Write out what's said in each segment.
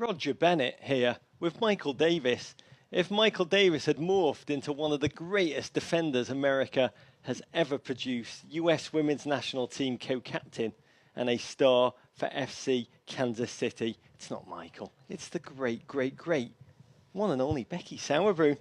Roger Bennett here with Michael Davis. If Michael Davis had morphed into one of the greatest defenders America has ever produced, US women's national team co-captain and a star for FC Kansas City, it's not Michael. It's the great, great, great one and only Becky Sauerbrunn.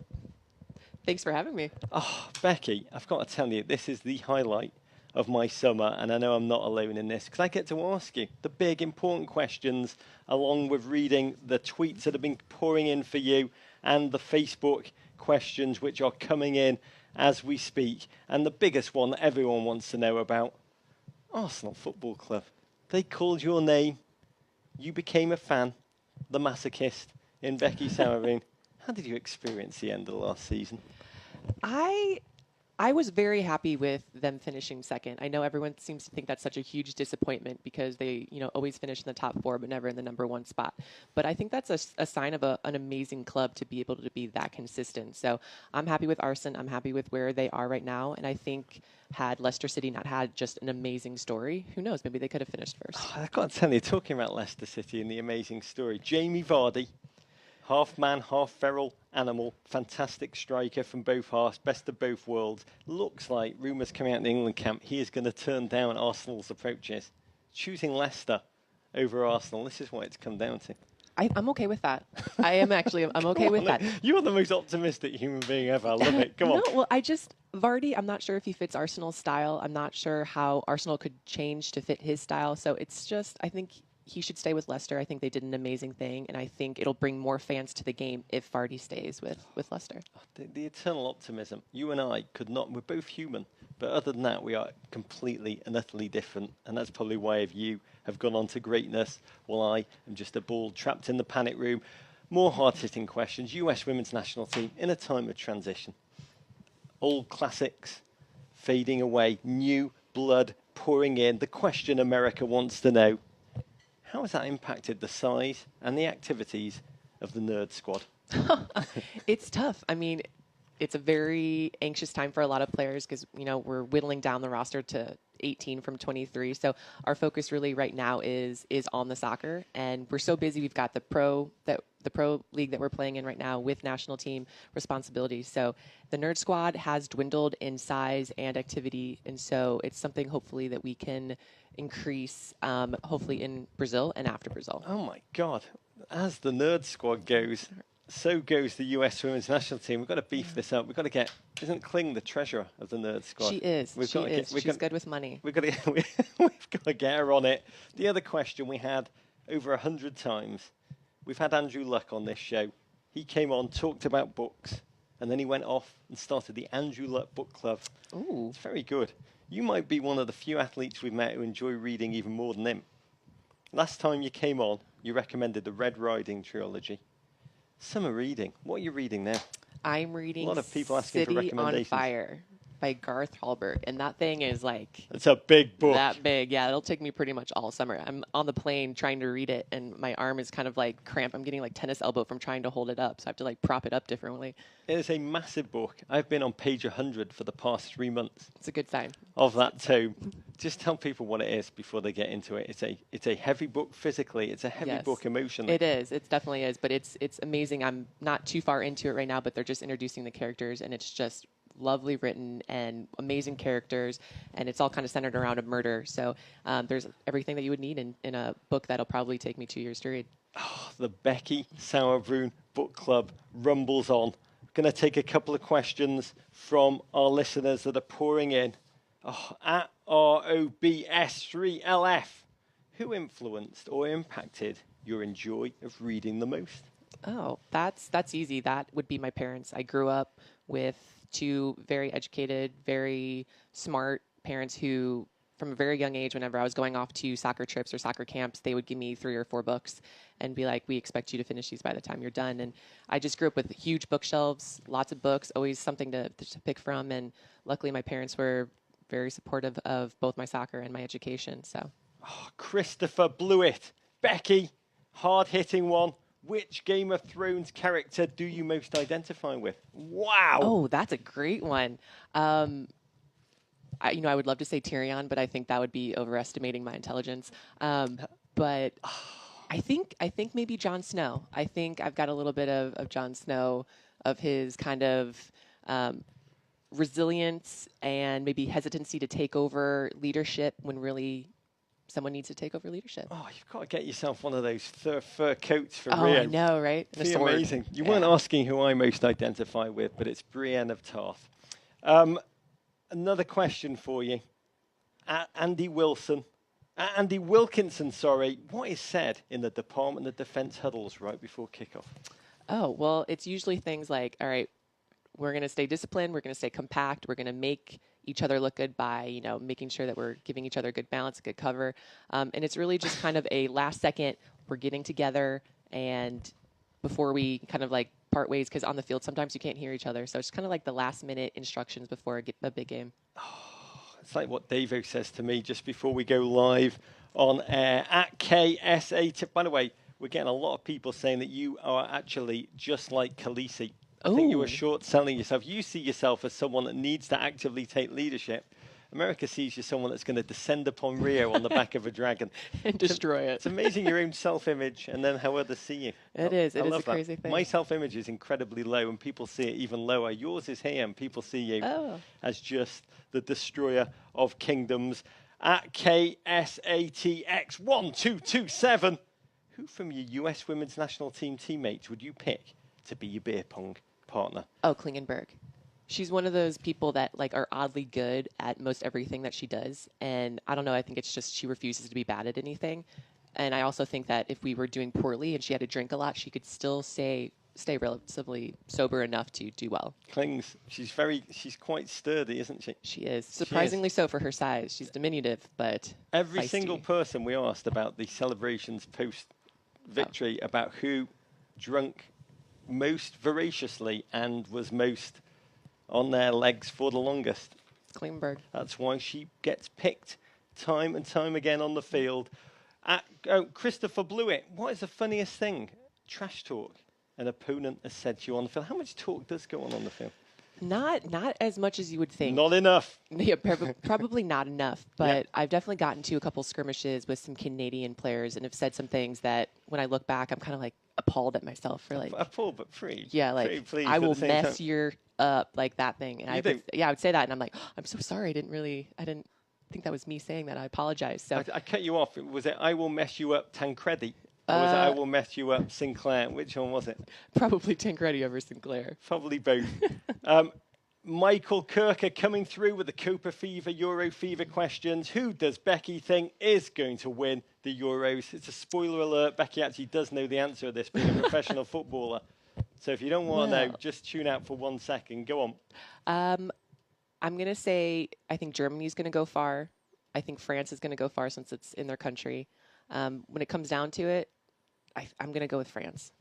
Thanks for having me. Oh, Becky, I've got to tell you, this is the highlight of my summer, and I know I'm not alone in this, because I get to ask you the big, important questions, along with reading the tweets that have been pouring in for you, and the Facebook questions which are coming in as we speak. And the biggest one that everyone wants to know about, Arsenal Football Club. They called your name, you became a fan, the masochist in Becky Sauerbrunn. How did you experience the end of the last season? I was very happy with them finishing second. I know everyone seems to think that's such a huge disappointment because they, always finish in the top four, but never in the number one spot. But I think that's a sign of an amazing club to be able to be that consistent. So I'm happy with Arsenal. I'm happy with where they are right now. And I think had Leicester City not had just an amazing story, who knows, maybe they could have finished first. Oh, I've got to tell you, talking about Leicester City and the amazing story, Jamie Vardy, half man, half feral animal, fantastic striker from both halves, best of both worlds. Looks like, rumours coming out in the England camp, he is going to turn down Arsenal's approaches. Choosing Leicester over Arsenal, this is what it's come down to. I'm okay with that. I'm okay with that. You're the most optimistic human being ever. I love it. Come on. No, well, Vardy, I'm not sure if he fits Arsenal's style. I'm not sure how Arsenal could change to fit his style. So it's just, I think he should stay with Leicester. I think they did an amazing thing, and I think it'll bring more fans to the game if Vardy stays with Leicester. The eternal optimism. You and I could not, we're both human, but other than that, we are completely and utterly different, and that's probably why you have gone on to greatness, while I am just a ball trapped in the panic room. More hard-hitting questions. US women's national team in a time of transition. Old classics fading away, new blood pouring in. The question America wants to know, how has that impacted the size and the activities of the Nerd Squad? It's tough. I mean, it's a very anxious time for a lot of players because, we're whittling down the roster to 18 from 23. So our focus really right now is on the soccer, and we're so busy. We've got the pro league that we're playing in right now with national team responsibilities. So the Nerd Squad has dwindled in size and activity, and so it's something hopefully that we can increase, hopefully in Brazil and after Brazil. Oh my God! As the Nerd Squad goes, so goes the US Women's National Team. We've got to beef this up. We've got to get. Isn't Kling the treasurer of the Nerd Squad? She is. She's good with money. We've got to get her on it. The other question we had over 100 times. We've had Andrew Luck on this show. He came on, talked about books, and then he went off and started the Andrew Luck Book Club. Ooh. It's very good. You might be one of the few athletes we've met who enjoy reading even more than him. Last time you came on, you recommended the Red Riding trilogy. Summer reading. What are you reading now? I'm reading a lot of people asking for recommendations. City on Fire by Garth Hallberg, and that thing is like... It's a big book. That big, yeah. It'll take me pretty much all summer. I'm on the plane trying to read it, and my arm is kind of like cramped. I'm getting like tennis elbow from trying to hold it up, so I have to like prop it up differently. It is a massive book. I've been on page 100 for the past 3 months. It's a good sign. Of that tome. Just tell people what it is before they get into it. It's a heavy book physically. It's a heavy book emotionally. It is. It definitely is, but it's amazing. I'm not too far into it right now, but they're just introducing the characters, and it's just lovely written and amazing characters, and it's all kind of centered around a murder. So there's everything that you would need in a book that'll probably take me 2 years to read. Oh, the Becky Sauerbrunn Book Club rumbles on. Going to take a couple of questions from our listeners that are pouring in. Oh, at ROBS3LF, who influenced or impacted your enjoy of reading the most? Oh, that's easy. That would be my parents. I grew up with two very educated, very smart parents who, from a very young age, whenever I was going off to soccer trips or soccer camps, they would give me 3 or 4 books and be like, we expect you to finish these by the time you're done. And I just grew up with huge bookshelves, lots of books, always something to pick from. And luckily, my parents were very supportive of both my soccer and my education. So, Christopher Blewett. Becky, hard-hitting one. Which Game of Thrones character do you most identify with? Wow. Oh, that's a great one. I would love to say Tyrion, but I think that would be overestimating my intelligence. But I think maybe Jon Snow. I think I've got a little bit of Jon Snow, of his kind of resilience and maybe hesitancy to take over leadership when really someone needs to take over leadership. Oh, you've got to get yourself one of those fur coats for Oh, Rio. I know, right? It's amazing. You weren't asking who I most identify with, but it's Brienne of Tarth. Another question for you. Andy Wilkinson, what is said in the Department of Defense huddles right before kickoff? Oh, well, it's usually things like, all right, we're going to stay disciplined, we're going to stay compact, we're going to make each other look good by, making sure that we're giving each other good balance, good cover. And it's really just kind of a last second, we're getting together, and before we kind of like part ways, because on the field sometimes you can't hear each other. So it's kind of like the last minute instructions before a big game. It's like what Davo says to me just before we go live on air at KSA. By the way, we're getting a lot of people saying that you are actually just like Khaleesi. I think you were short selling yourself. You see yourself as someone that needs to actively take leadership. America sees you as someone that's going to descend upon Rio on the back of a dragon and destroy it. It's amazing your own self-image and then how others see you. It is a crazy thing. My self-image is incredibly low and people see it even lower. Yours is here and people see you as just the destroyer of kingdoms. At KSATX1227, who from your US women's national team teammates would you pick to be your beer pong partner? Oh, Klingenberg. She's one of those people that are oddly good at most everything that she does. And I don't know, I think it's just she refuses to be bad at anything. And I also think that if we were doing poorly and she had to drink a lot, she could still stay relatively sober enough to do well. Klings, she's quite sturdy, isn't she? She is. Surprisingly so for her size. She's diminutive, but every feisty. Single person we asked about the celebrations post-victory about who drank most voraciously and was most on their legs for the longest. Klingberg. That's why she gets picked time and time again on the field. Christopher Blewett, what is the funniest thing? Trash talk an opponent has said to you on the field. How much talk does go on the field? Not as much as you would think. Not enough. Yeah, probably not enough. But I've definitely gotten to a couple skirmishes with some Canadian players and have said some things that when I look back, I'm kind of appalled at myself for appalled but free. Yeah, free, I will mess your up like that thing. And I would say that, and I'm like, oh, I'm so sorry. I didn't think that was me saying that. I apologize. So I cut you off. Was it I will mess you up Tancredi? Or was it I will mess you up Sinclair? Which one was it? Probably Tancredi over Sinclair. Probably both. Michael Kirker coming through with the Copa Fever, Euro Fever questions. Who does Becky think is going to win the Euros? It's a spoiler alert. Becky actually does know the answer to this, being a professional footballer. So if you don't want to know, just tune out for 1 second. Go on. I'm going to say I think Germany's going to go far. I think France is going to go far since it's in their country. When it comes down to it, I'm going to go with France.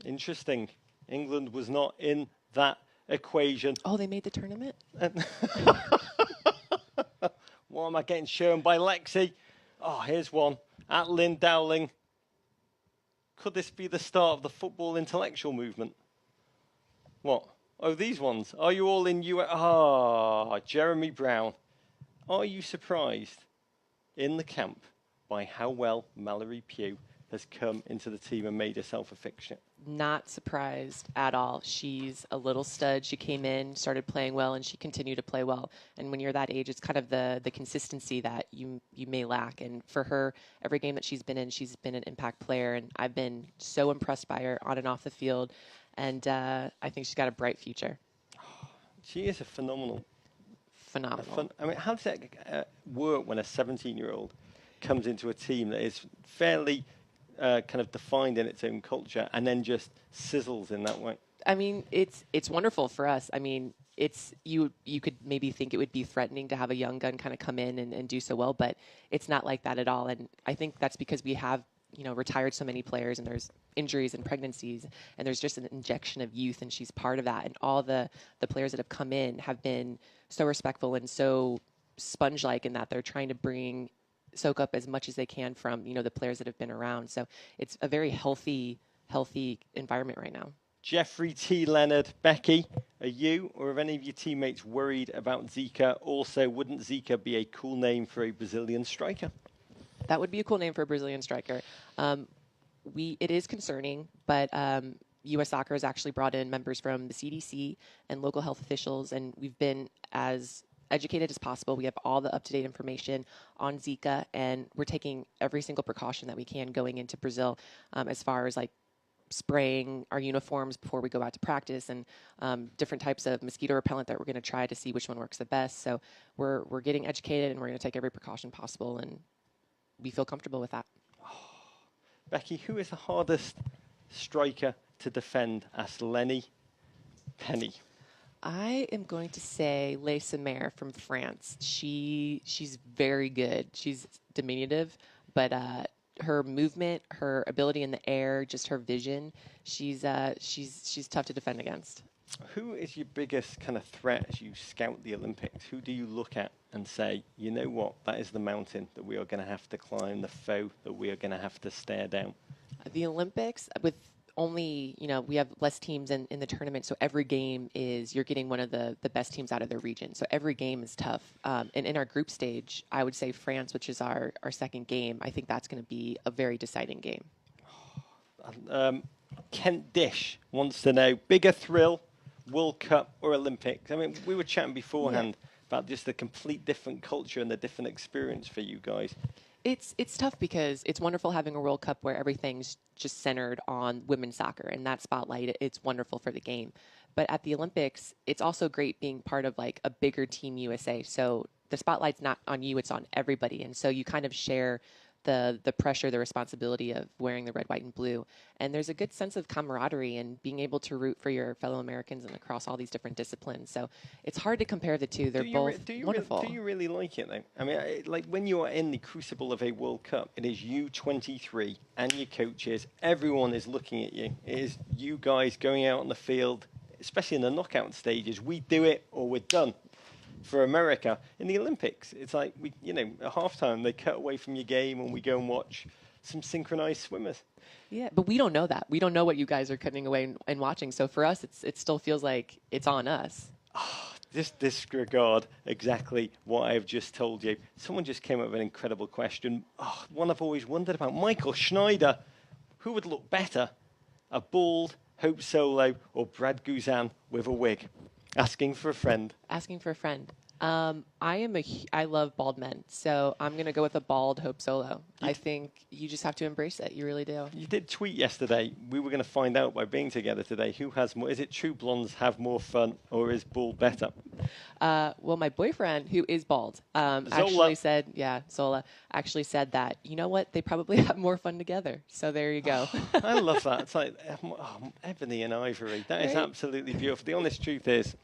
Interesting. England was not in that equation. Oh, they made the tournament? What am I getting shown by Lexi? Oh, here's one. At Lynn Dowling. Could this be the start of the football intellectual movement? What? Oh, these ones. Are you all in US? Jeremy Brown. Are you surprised in the camp by how well Mallory Pugh has come into the team and made herself a fixture? Not surprised at all. She's a little stud. She came in, started playing well, and she continued to play well. And when you're that age, it's kind of the consistency that you may lack. And for her, every game that she's been in, she's been an impact player. And I've been so impressed by her on and off the field. And I think she's got a bright future. She is a phenomenal. I mean, how does that work when a 17-year-old comes into a team that is fairly kind of defined in its own culture and then just sizzles in that way? I mean, it's wonderful for us. I mean, it's you could maybe think it would be threatening to have a young gun kind of come in and do so well, but it's not like that at all. And I think that's because we have retired so many players, and there's injuries and pregnancies, and there's just an injection of youth, and she's part of that. And all the players that have come in have been so respectful and so sponge-like in that they're trying to soak up as much as they can from, the players that have been around. So it's a very healthy environment right now. Jeffrey T. Leonard, Becky, are you or have any of your teammates worried about Zika? Also, wouldn't Zika be a cool name for a Brazilian striker? That would be a cool name for a Brazilian striker. It is concerning, but U.S. Soccer has actually brought in members from the CDC and local health officials, and we've been as educated as possible. We have all the up-to-date information on Zika, and we're taking every single precaution that we can going into Brazil, as far as like spraying our uniforms before we go out to practice, and different types of mosquito repellent that we're going to try to see which one works the best. So we're getting educated, and we're going to take every precaution possible, and we feel comfortable with that. Becky, who is the hardest striker to defend? Asked Lenny Penny. I am going to say Le Sommer from France. She's very good. She's diminutive, but her movement, her ability in the air, just her vision, she's tough to defend against. Who is your biggest kind of threat as you scout the Olympics? Who do you look at and say, you know what, that is the mountain that we are going to have to climb, the foe that we are going to have to stare down? The Olympics, with only, we have less teams in the tournament, so every game you're getting one of the best teams out of their region. So every game is tough. And in our group stage, I would say France, which is our second game, I think that's going to be a very deciding game. Kent Dish wants to know, bigger thrill, World Cup or Olympics? I mean, we were chatting beforehand about just the complete different culture and the different experience for you guys. It's tough because it's wonderful having a World Cup where everything's just centered on women's soccer, and that spotlight, it's wonderful for the game. But at the Olympics, it's also great being part of like a bigger Team USA. So the spotlight's not on you, it's on everybody. And so you kind of share the pressure, the responsibility of wearing the red, white, and blue. And there's a good sense of camaraderie and being able to root for your fellow Americans and across all these different disciplines. So it's hard to compare the two. They're both wonderful. Do you really like it, though? I mean, like when you are in the crucible of a World Cup, it is you 23 and your coaches. Everyone is looking at you. It is you guys going out on the field, especially in the knockout stages. We do it or we're done. For America, in the Olympics, it's like, at halftime, they cut away from your game and we go and watch some synchronized swimmers. Yeah, but we don't know that. We don't know what you guys are cutting away and watching. So for us, it still feels like it's on us. Just disregard exactly what I've just told you. Someone just came up with an incredible question. One I've always wondered about. Michael Schneider, who would look better, a bald Hope Solo or Brad Guzan with a wig? Asking for a friend. Asking for a friend. I love bald men, so I'm going to go with a bald Hope Solo. I think you just have to embrace it. You really do. You did tweet yesterday. We were going to find out by being together today who has more. Is it true blondes have more fun, or is bald better? Well, my boyfriend, who is bald, actually said, Zola actually said that, you know what, they probably have more fun together. So there you go. I love that. It's like ebony and ivory. That is absolutely beautiful. The honest truth is,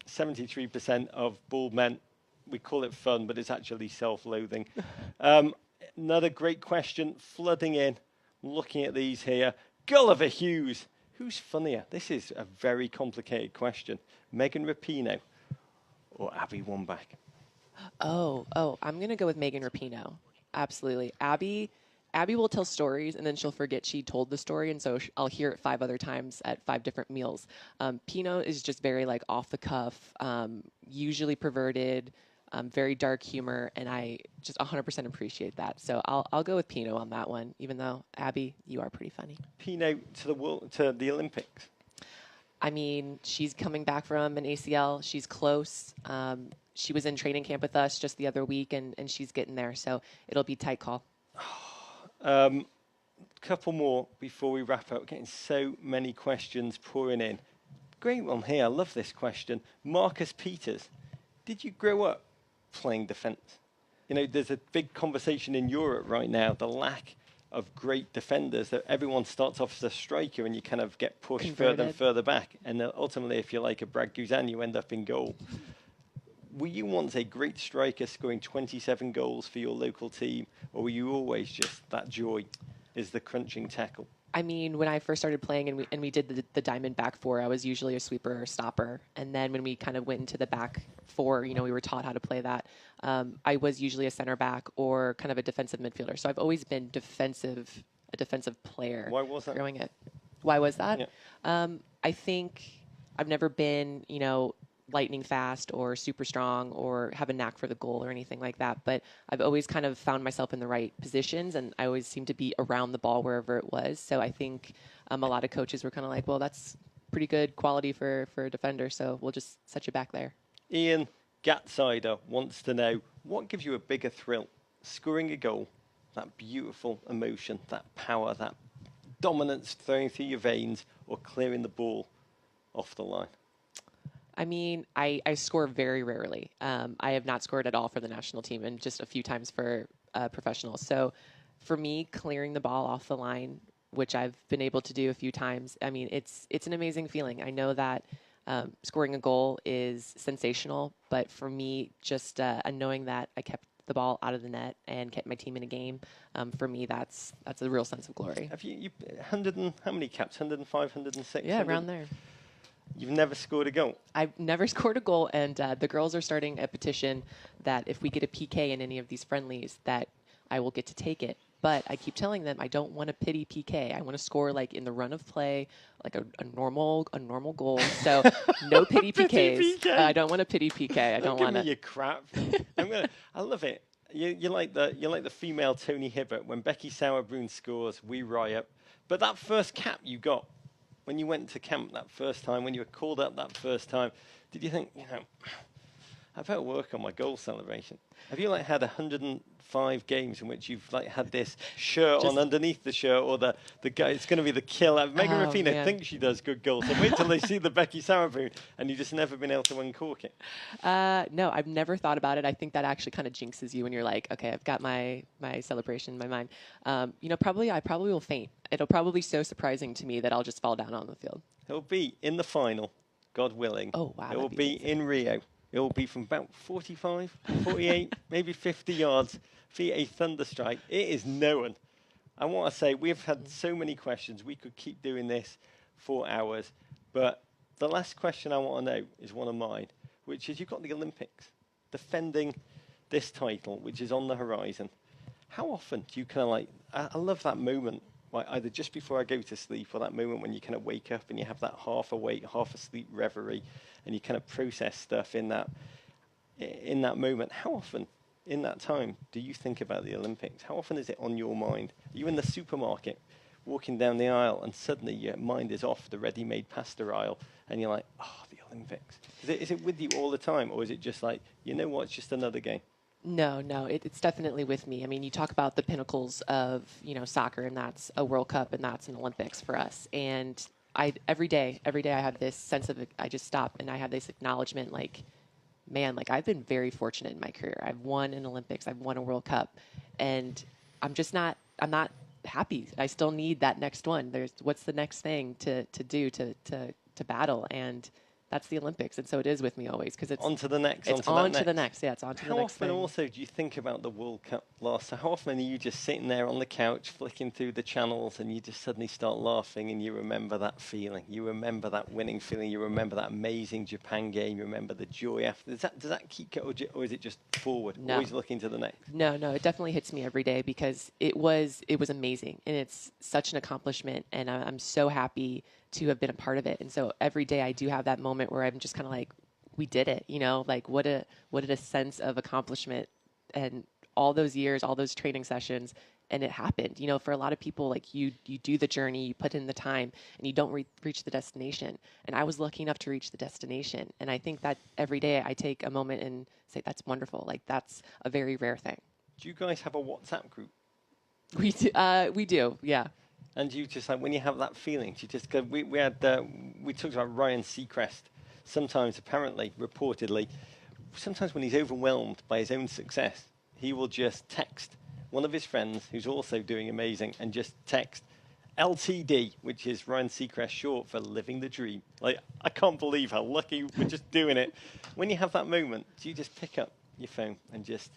73% of bald men, we call it fun, but it's actually self-loathing. Another great question flooding in. Looking at these here. Gulliver Hughes. Who's funnier? This is a very complicated question. Megan Rapinoe or Abby Wambach? Oh, I'm going to go with Megan Rapinoe. Absolutely. Abby will tell stories, and then she'll forget she told the story, and so I'll hear it 5 other times at 5 different meals. Pinot is just very like off the cuff, usually perverted, very dark humor, and I just 100% appreciate that. So I'll go with Pinot on that one, even though Abby, you are pretty funny. Pinot to the Olympics. I mean, she's coming back from an ACL. She's close. She was in training camp with us just the other week, and she's getting there. So it'll be a tight call. Couple more before we wrap up. Getting so many questions pouring in. Great one here. I love this question. Marcus Peters, did you grow up playing defence? There's a big conversation in Europe right now, the lack of great defenders, that everyone starts off as a striker and you kind of get pushed further and further back. And ultimately, if you're like a Brad Guzan, you end up in goal. Were you once a great striker scoring 27 goals for your local team, or were you always just that joy is the crunching tackle? I mean, when I first started playing and we did the diamond back four, I was usually a sweeper or stopper. And then when we kind of went into the back four, we were taught how to play that. I was usually a center back or kind of a defensive midfielder. So I've always been a defensive player. Why was that? Why was that? Yeah. I think I've never been, lightning fast or super strong or have a knack for the goal or anything like that. But I've always kind of found myself in the right positions, and I always seem to be around the ball wherever it was. So I think a lot of coaches were kind of like, well, that's pretty good quality for a defender, so we'll just set you back there. Ian Gatsider wants to know, what gives you a bigger thrill? Scoring a goal, that beautiful emotion, that power, that dominance flowing through your veins, or clearing the ball off the line? I mean, I score very rarely. I have not scored at all for the national team and just a few times for professionals. So for me, clearing the ball off the line, which I've been able to do a few times, I mean, it's an amazing feeling. I know that scoring a goal is sensational, but for me, just knowing that I kept the ball out of the net and kept my team in a game, for me, that's a real sense of glory. Have you 100 and how many caps? 105, 106? Yeah, around there. You've never scored a goal? I've never scored a goal, and the girls are starting a petition that if we get a PK in any of these friendlies, that I will get to take it. But I keep telling them I don't want a pity PK. I want to score like in the run of play, like a normal goal. So no pity PKs. PK. I don't want a pity PK. I don't want it. Your crap. I love it. You're like the female Tony Hibbert. When Becky Sauerbrunn scores, we riot. But that first cap you got when you went to camp that first time, when you were called up that first time, did you think, I better work on my goal celebration? Have you had 105 games in which you've had this shirt on underneath the shirt, or the guy? It's going to be the killer. Megan Rapinoe thinks she does good goals, so wait till they see the Becky Sauerbrunn, and you've just never been able to uncork it. No, I've never thought about it. I think that actually kind of jinxes you when you're like, okay, I've got my celebration in my mind. I probably will faint. It'll probably be so surprising to me that I'll just fall down on the field. It'll be in the final, God willing. Oh wow! It will be in Rio. It will be from about 45, 48, maybe 50 yards via a thunderstrike. It is known. I want to say we've had so many questions. We could keep doing this for hours. But the last question I want to know is one of mine, which is, you've got the Olympics, defending this title, which is on the horizon. How often do you I love that moment, either just before I go to sleep, or that moment when you kind of wake up and you have that half awake, half asleep reverie, and you kind of process stuff in that moment. How often in that time do you think about the Olympics? How often is it on your mind? Are you in the supermarket walking down the aisle and suddenly your mind is off the ready-made pasta aisle and you're like, oh, the Olympics? Is it with you all the time, or is it just like, it's just another game? No, it's definitely with me. I mean, you talk about the pinnacles of, soccer, and that's a World Cup, and that's an Olympics for us. And every day I have this sense of, I just stop and I have this acknowledgement, I've been very fortunate in my career. I've won an Olympics, I've won a World Cup, and I'm not happy. I still need that next one. What's the next thing to do to battle? And that's the Olympics, and so it is with me always, because it's on to the next. It's on to the next. Yeah, it's on to the next. How often also do you think about the World Cup loss? So how often are you just sitting there on the couch flicking through the channels and you just suddenly start laughing and you remember that feeling? You remember that winning feeling. You remember that amazing Japan game. You remember the joy after. Does that keep going, or is it just forward? No. Always looking to the next. No, it definitely hits me every day, because it was amazing, and it's such an accomplishment, and I'm so happy to have been a part of it. And so every day I do have that moment where I'm just kind of like, we did it, what a sense of accomplishment, and all those years, all those training sessions, and it happened. For a lot of people, you do the journey, you put in the time, and you don't reach the destination. And I was lucky enough to reach the destination. And I think that every day I take a moment and say, that's wonderful. That's a very rare thing. Do you guys have a WhatsApp group? We do, yeah. And you just when you have that feeling, you just we talked about Ryan Seacrest. Sometimes, apparently, reportedly, sometimes when he's overwhelmed by his own success, he will just text one of his friends who's also doing amazing, and just text LTD, which is Ryan Seacrest short for living the dream. I can't believe how lucky we're just doing it. When you have that moment, do you just pick up your phone and just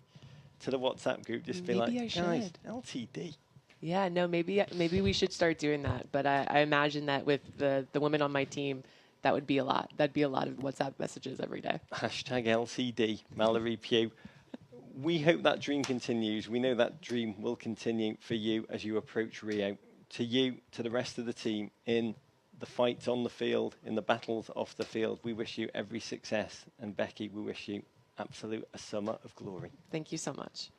to the WhatsApp group just be Maybe like, guys, LTD? Yeah, no, maybe we should start doing that. But I imagine that with the women on my team, that would be a lot. That'd be a lot of WhatsApp messages every day. Hashtag LCD, Mallory Pugh. We hope that dream continues. We know that dream will continue for you as you approach Rio. To you, to the rest of the team in the fights on the field, in the battles off the field. We wish you every success. And Becky, we wish you absolute a summer of glory. Thank you so much.